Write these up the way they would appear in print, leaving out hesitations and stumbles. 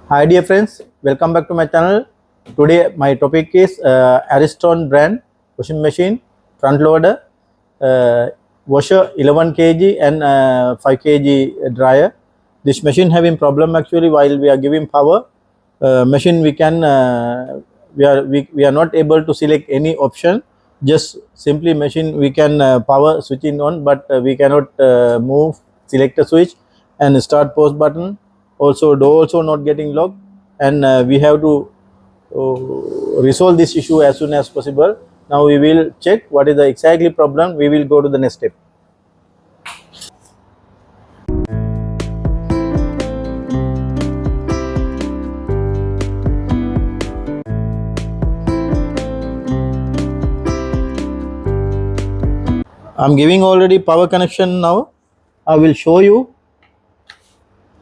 Hi dear friends, welcome back to my channel. Today my topic is Ariston brand washing machine, front loader, washer 11 kg and 5 kg dryer. This machine having problem actually while we are giving power. Machine we are not able to select any option. Just simply machine we can power switching on, but we cannot move select a switch and start pause button. Also door also not getting locked, and we have to resolve this issue as soon as possible. Now we will check what is the exactly problem. We will go to the next step. I'm giving already power connection now. I will show you.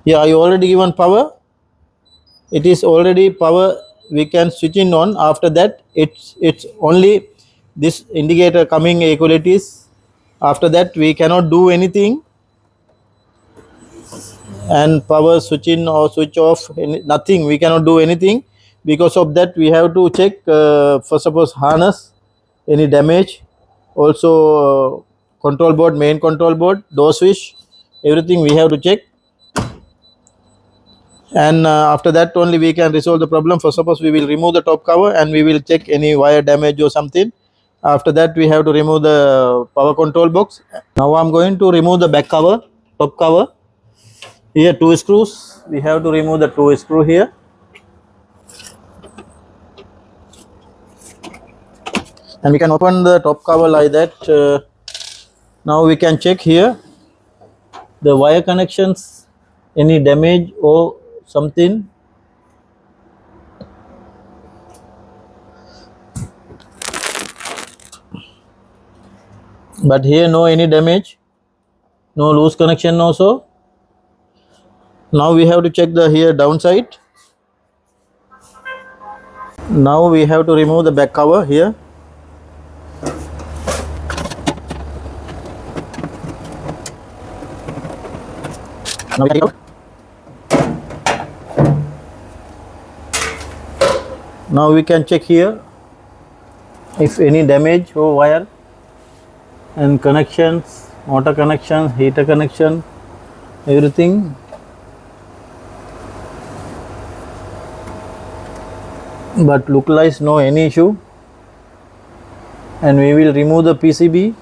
Yeah, I already given power. It is already power. We can switch in on. After that, it's only this indicator coming equalities. After that, we cannot do anything, and power switch in or switch off. Nothing. We cannot do anything. Because of that, we have to check first of all harness, any damage. Also, control board, main control board, door switch, everything we have to check. And after that only we can resolve the problem. For suppose we will remove the top cover and we will check any wire damage or something. After that we have to remove the power control box. Now I'm going to remove the back cover, top cover. Here two screws, we have to remove the two screw here. And we can open the top cover like that. Now we can check here the wire connections, any damage or something. But here no any damage, no loose connection also. Now we have to check the here downside. Now we have to remove the back cover here. Now we take it out. Now we can check here if any damage or wire and connections, motor connections, heater connection, everything. But look like no any issue. And we will remove the PCB,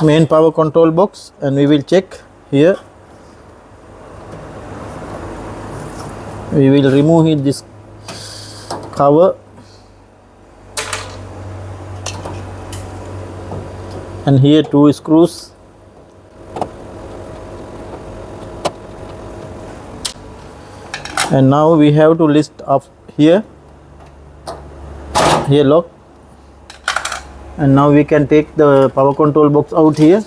main power control box, and we will check here. We will remove this cover and here two screws. And now we have to list up here lock. And now we can take the power control box out here.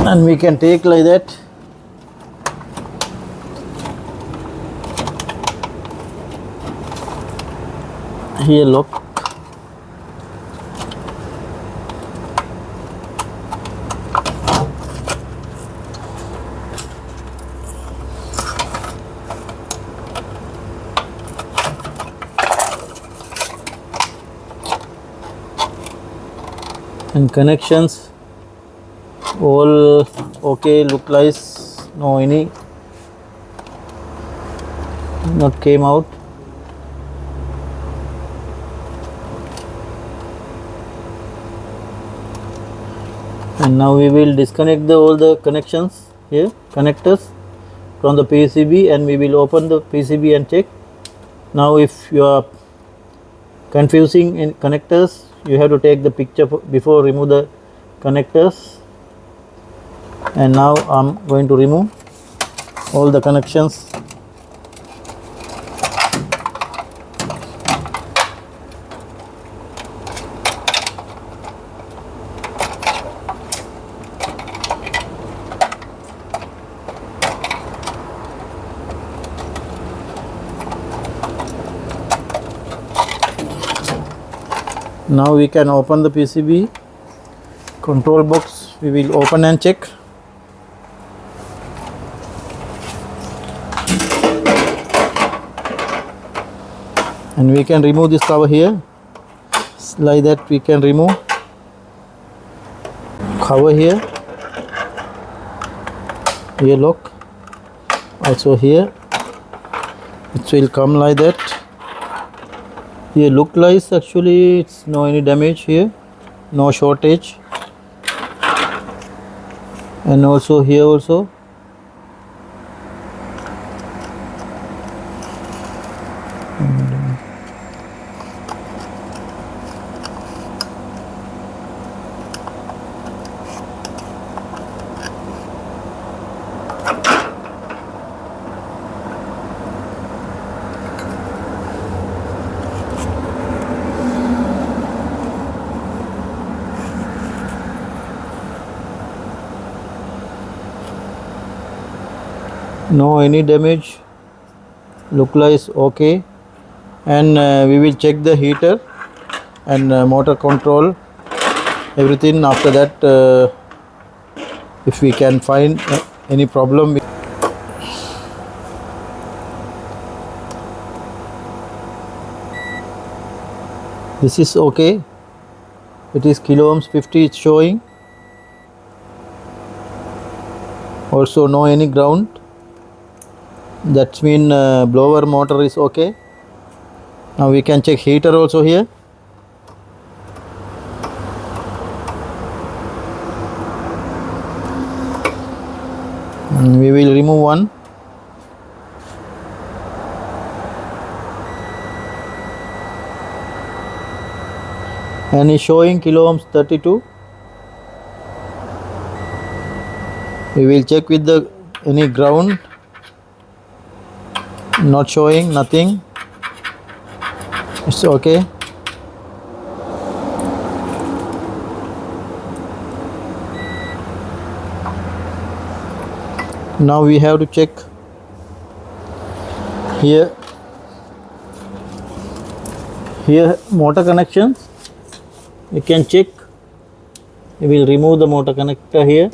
And we can take like that. Here lock. And connections all okay, look like no any not came out. And now we will disconnect all the connections here, connectors from the PCB, and we will open the PCB and check. Now if you are confusing in connectors, you have to take the picture before remove the connectors. And now I'm going to remove all the connections. Now we can open the PCB control box. We will open and check. And we can remove this cover here. Like that we can remove cover here. Here lock. Also here. It will come like that. Here look like actually it's no any damage here. No shortage. And also here also. No any damage, look like okay. And we will check the heater and motor control, everything. After that if we can find any problem. This is okay, it is kilo ohms 50 it's showing. Also no any ground, that means blower motor is okay. Now we can check heater also here. And we will remove one. And is showing kilo ohms 32. We will check with the any ground. Not showing, nothing. It's okay. Now we have to check here motor connections. We can check. We will remove the motor connector here.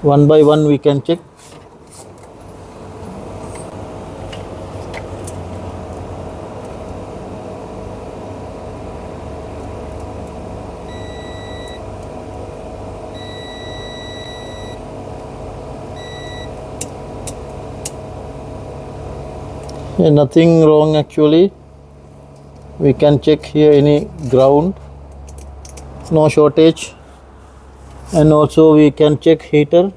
One by one we can check. Yeah, nothing wrong actually. We can check here any ground, no shortage. And also we can check heater.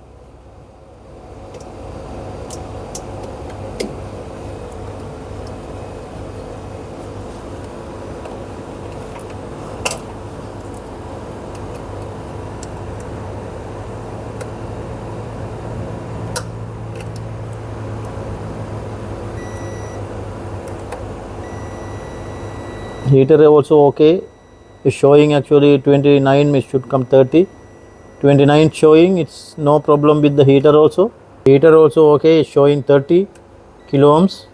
Heater also okay, is showing actually 29, it should come 30. 29 showing, it's no problem with the heater also. Heater also okay, is showing 30 kilo ohms.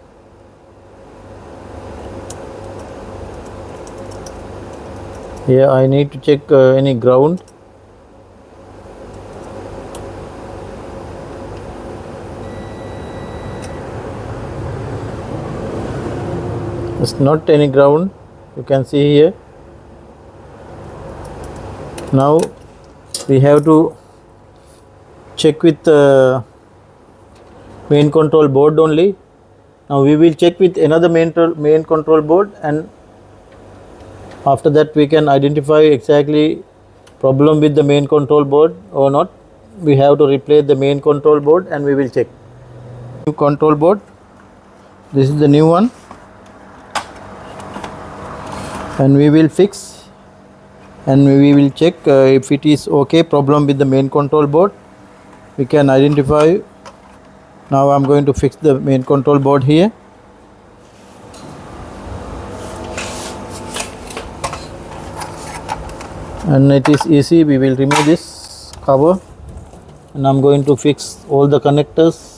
Here I need to check any ground. It's not any ground, you can see here. Now we have to check with the main control board only. Now we will check with another main control board, and after that we can identify exactly problem with the main control board or not. We have to replace the main control board and we will check. New control board, this is the new one. And we will fix and we will check if it is okay problem with the main control board. We can identify. Now I am going to fix the main control board here. And it is easy, we will remove this cover and I am going to fix all the connectors.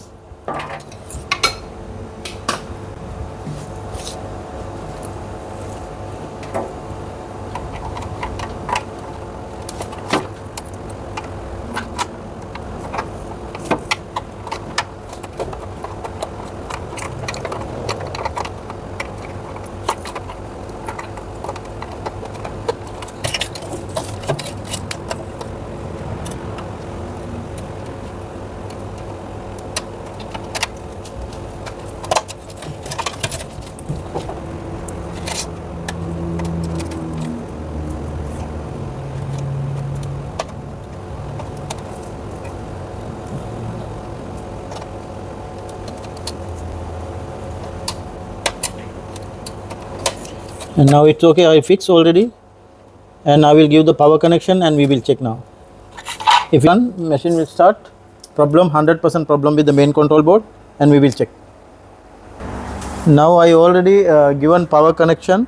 And now it's okay, I fixed already, and I will give the power connection and we will check now. If run, machine will start. Problem, 100% problem with the main control board, and we will check. Now I already given power connection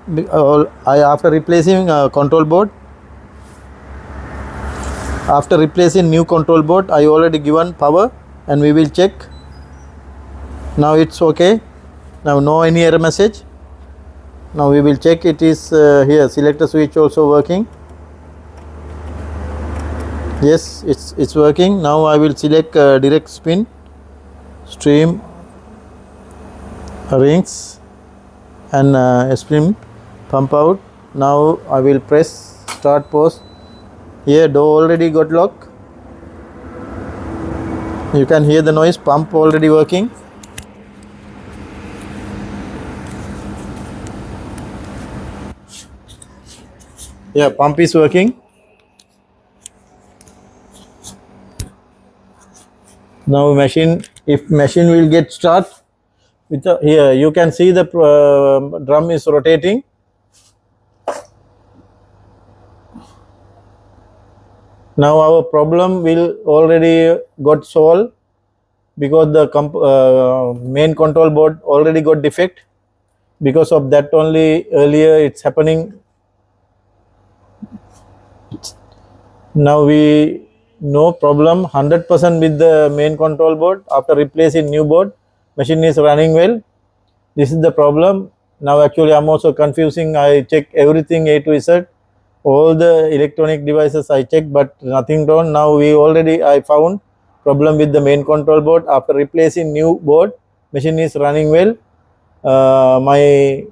after replacing control board. After replacing new control board, I already given power, and we will check. Now it's okay. Now no any error message. Now we will check it is here selector switch also working. Yes, it's working. Now I will select direct spin, stream, rings, and spin pump out. Now I will press start pause. Here door already got lock. You can hear the noise, pump already working. Yeah, pump is working. Now machine, if machine will get start with the, here you can see the drum is rotating. Now our problem will already got solved because the main control board already got defect. Because of that only earlier it's happening. Now we no problem 100% with the main control board. After replacing new board, machine is running well. This is the problem. Now actually I'm also confusing. I check everything A to Z, all the electronic devices I check, but nothing wrong. Now I found problem with the main control board. After replacing new board, machine is running well. My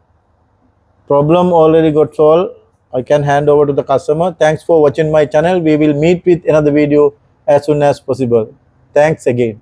problem already got solved. I can hand over to the customer. Thanks for watching my channel. We will meet with another video as soon as possible. Thanks again.